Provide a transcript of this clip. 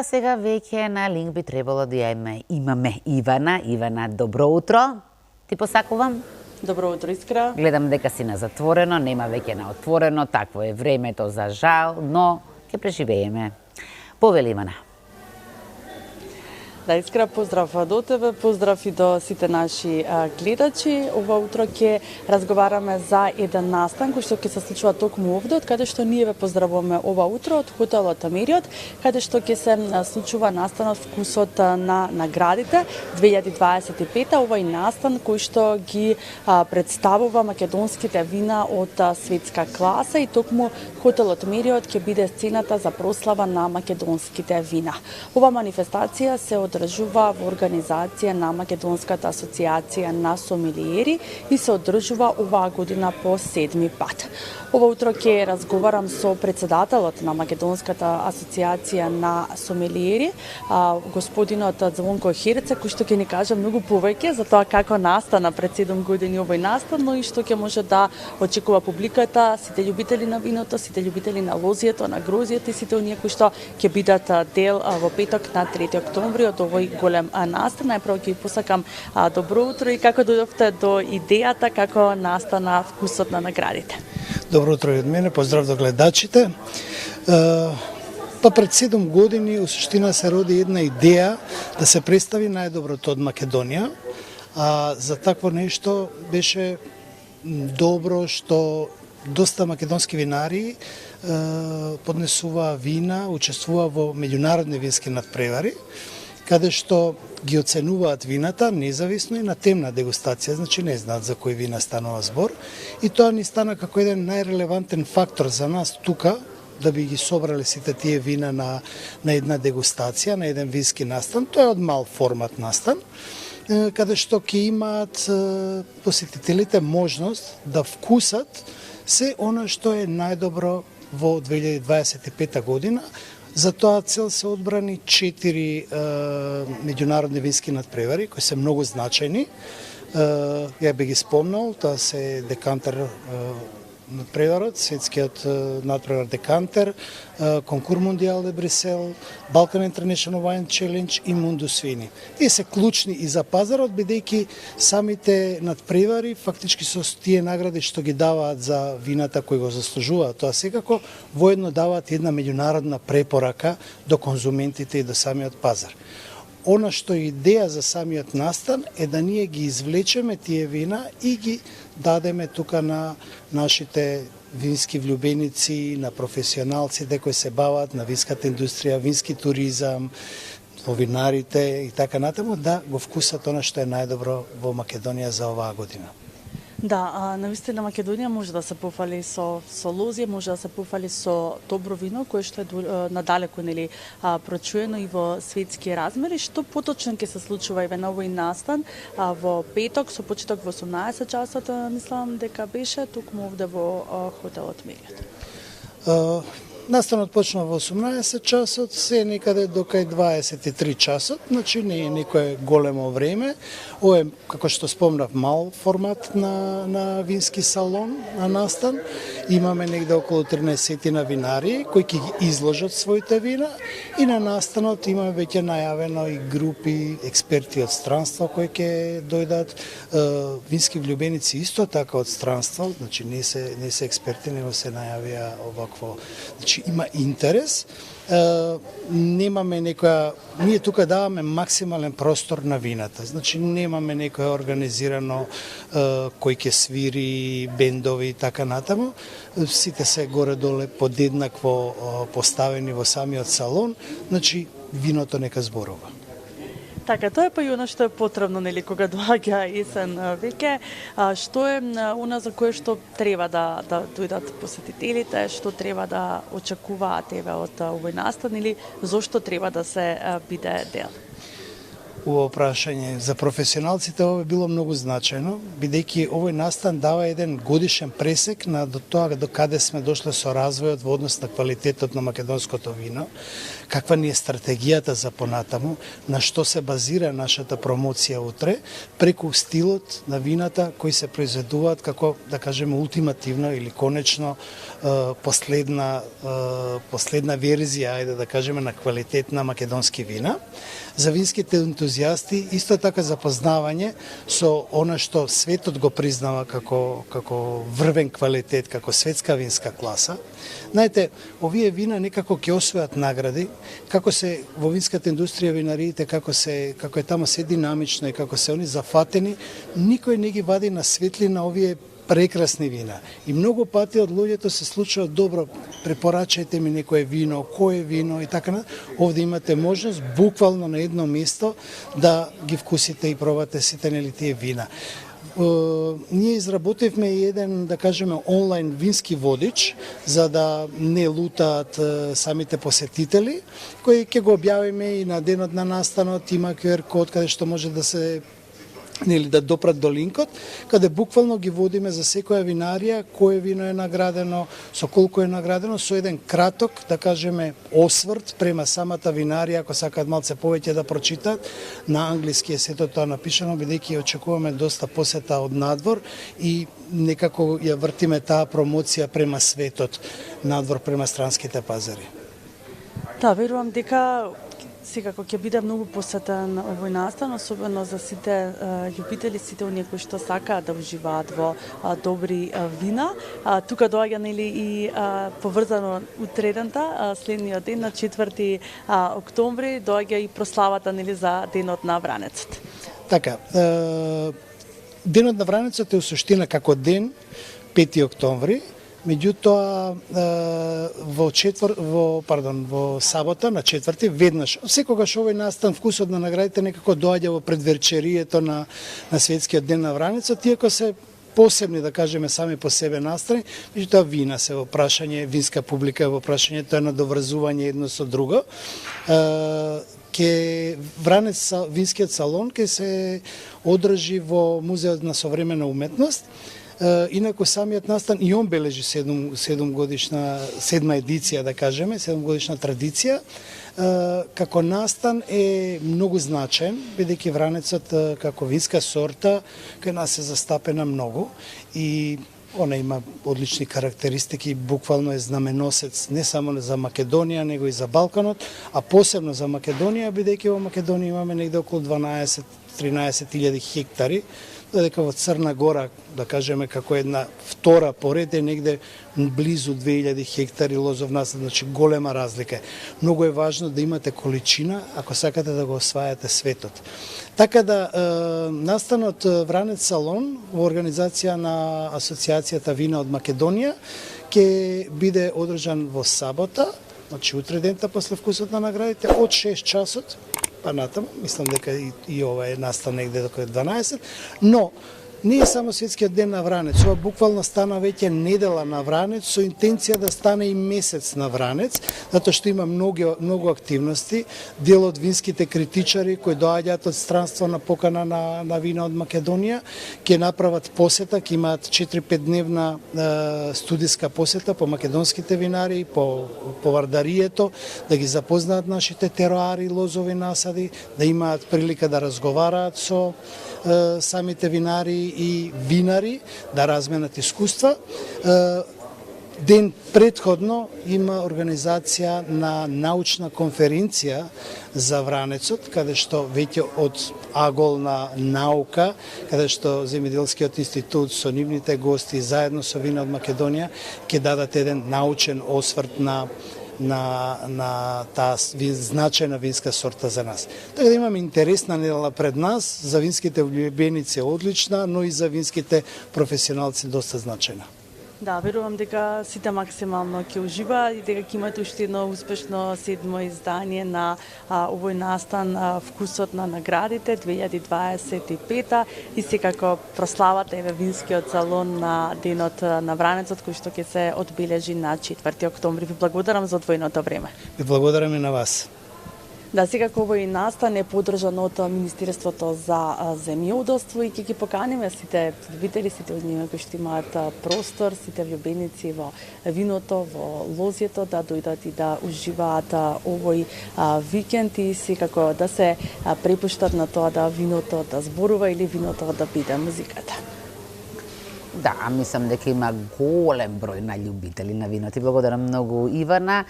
студиото сега веќе на линк би требало да имаме Ивана. Ивана, добро утро. Ти посакувам. Добро утро, Искра. Гледам дека си на затворено, нема веќе на отворено, такво е времето за жал, но ќе преживееме. Повели, Ивана. Да, Искра, поздрав до тебе, поздрав и до сите наши гледачи. Ова утро ќе разговараме за еден настан кој што ќе се случува токму овде, од каде што ние ве поздравуваме ова утро од хотелот Америот, каде што ќе се случува настанот Вкусот на наградите 2025. Овој настан кој што ги представува македонските вина од светска класа и токму хотелот Америот ќе биде сцената за прослава на македонските вина. Ова манифестација се одржува во организација на Македонската асоциација на сомелиери и се одржува оваа година по 7 пат. Ова утро ќе разговарам со председателот на Македонската асоциација на сомелиери, господинот Звонко Хереце, кој што ќе ни каже многу повеќе за тоа како настана пред 7 години овој настан, но и што ќе може да очекува публиката, сите љубители на виното, сите љубители на лозието, на грозието и сите оние кои што ќе бидат дел во петок на 3 октомври од овој голем настан. Најпрво ќе ви посакам добро утро и како дојдовте до идејата како настана Вкусот на наградите. Добро утро и од мене, поздрав до гледачите. Па пред 7 години, у суштина, се роди една идеја да се представи најдоброто од Македонија. За такво нешто беше добро што доста македонски винари поднесуваа вина, учествуваа во меѓународни вински надпревари, каде што ги оценуваат вината независно и на темна дегустација, значи не знаат за кои вина станува збор. И тоа ни стана како еден најрелевантен фактор за нас тука, да би ги собрали сите тие вина на една дегустација, на еден вински настан. Тоа е од мал формат настан, каде што ќе имаат посетителите можност да вкусат се она што е најдобро во 2025 година. За тоа цел се одбрани 4 меѓународни вински надпревари кои се многу значајни. Ја би ги спомнал, тоа се Декантер надпреварот, светскиот надпревар Декантер, Конкур Мондијал де Брисел, Балкан Интернешнл Вајн Челендж и Мундус Вини. Тие се клучни и за пазарот, бидејќи самите надпревари фактички со тие награди што ги даваат за вината кои го заслужуваат, тоа секако воедно даваат една меѓународна препорака до конзументите и до самиот пазар. Она што е идеја за самиот настан е да ние ги извлечеме тие вина и ги дадеме тука на нашите вински влюбеници, на професионалците кои се бават на винската индустрија, вински туризам, винарите и така натаму, да го вкусат она што е најдобро во Македонија за оваа година. Да, навистина Македонија може да се пофали со лозија, може да се пофали со добро вино кое што е надалеку прочуено и во светски размери. Што поточно ќе се случува и на овој настан во петок со почеток во 18 часот, мислам дека беше токму овде во хотелот Мериот. Настанот почнува во 18 часот, се некаде до кај 23 часот, значи не е некое големо време. Ова е, како што спомнав, мал формат на вински салон, на настан. Имаме негде околу 13 на винари кои ќе ги изложат своите вина и на настанот имаме веќе најавено и групи експерти од странство кои ќе дојдат, вински влюбеници исто така од странство, значи не се експерти, него се најавија овакво. Значи има интерес. Немаме некоја, ние тука даваме максимален простор на вината. Значи немаме некоја организирано кој ќе свири, бендови и така натаму. Сите се горе-доле подеднакво поставени во самиот салон, значи виното нека зборува. Така, тоа е па и она што е потребно, кога доаѓа есен веќе, што е она за кое што треба да дојдат посетителите, што треба да очекуваат од овој настан или зошто треба да се биде дел? ово прашање. За професионалците ова било многу значајно, бидејќи овој настан дава еден годишен пресек на до тоа до каде сме дошле со развојот во однос на квалитетот на македонското вино, каква ни е стратегијата за понатаму, на што се базира нашата промоција утре, преку стилот на вината кои се произведуваат како, да кажеме, ултимативно или конечно последна верзија, ајде да кажеме, на квалитет на македонски вина. За винските ентузијасти исто така запознавање со она што светот го признава како врвен квалитет, како светска винска класа. Знаете, овие вина некако ќе освојат награди, како се во винската индустрија винариите, како е таму се динамично и како се они зафатени, никој не ги вади на светлина овие прекрасни вина. И многу пати од луѓето се случува, добро, препорачајте ми некое вино, кое вино и така. Овде имате можност буквално на едно место да ги вкусите и пробате сите нели тие вина. Ние изработивме еден, да кажеме, онлайн вински водич, за да не лутаат самите посетители, кој ќе го објавиме и на денот на настанот, има QR код каде што може да се да допрат до линкот, каде буквално ги водиме за секоја винарија, кое вино е наградено, со колку е наградено, со еден краток, да кажеме, осврт према самата винарија, ако сакаат малце повеќе да прочитаат. На англиски е сето тоа напишано, бидејќи очекуваме доста посета од надвор и некако ја вртиме таа промоција према светот, надвор према странските пазари. Да, верувам дека секако ќе биде многу посетен овој настан, особено за сите љубители, сите оние кои што сакаат да уживаат во добри вина. Тука доаѓа нели и поврзано утредента, следниот ден на 4 октомври доаѓа и прославата нели за денот на Вранецот. Така, денот на Вранецот е у суштина како ден 5 октомври. Меѓутоа во сабота на 4 веднаш, секогаш овој настан вкусот на наградите некако доаѓа во предвечерието на светскиот ден на Вранецот, иако се посебни, да кажеме, сами по себе настрани, меѓутоа вина се во прашање, винска публика е во прашање, тоа е надоврзување едно со друго. Вранец винскиот салон ќе се одржи во Музеот на современа уметност. Инаку самиот настан и он бележи 7 едиција, да кажеме, 7 годишна традиција. Како настан е многу значаен, бидејќи Вранецот како винска сорта кај нас е застапена многу и она има одлични карактеристики, буквално е знаменосец не само за Македонија, него и за Балканот, а посебно за Македонија, бидејќи во Македонија имаме негде околу 12-13 хектари, додека во Црна Гора, да кажеме, како една втора поред е негде близу 2000 хектари лозов насад, значи голема разлика. Многу е важно да имате количина ако сакате да го освајате светот. Така да, настанот Вранец салон во организација на Асоциацијата Вина од Македонија ќе биде одржан во сабота, значи утре дента после вкусот на наградите, од 6 часот, па натаму, мислам дека и ова е настан негде до 12, но не е само светскиот ден на Вранец, ова буквално стана веќе недела на Вранец со интенција да стане и месец на Вранец, затоа што има многу активности. Дел од винските критичари кои доаѓаат од странство на покана на вина од Македонија ќе направат посета, ќе имаат 4-5 дневна студиска посета по македонските винари, по вардарието, да ги запознаат нашите тероари, лозови насади, да имаат прилика да разговараат со самите винари и винари, да разменат искуства. Ден предходно има организација на научна конференција за Вранецот, каде што веќе од агол на наука, каде што Земјоделскиот институт со нивните гости заедно со Вина од Македонија ќе дадат еден научен осврт на таа значајна винска сорта за нас. Така да имаме интересна недела пред нас, за винските влюбеници одлична, но и за винските професионалци доста значајна. Да, верувам дека сите максимално ќе уживаат и дека ќе имате уште едно успешно 7-мо издание на овој настан Вкусот на наградите 2025 и секако прославата еве винскиот салон на денот на Вранецот кој што ќе се одбележи на 4 октомври. Ви благодарам за одвоеното време. Ви благодарам и на вас. Да, секако овој настан е поддржан од Министерството за земјоделство и ќе ги поканиме сите потребители, сите од нив кои што имаат простор, сите влюбеници во виното, во лозјето, да дојдат и да уживаат овој викенд и секако да се препуштат на тоа да виното да зборува или виното да биде музиката. Да, мислам дека има голем број на љубители на вино. Ти благодарам многу, Ивана.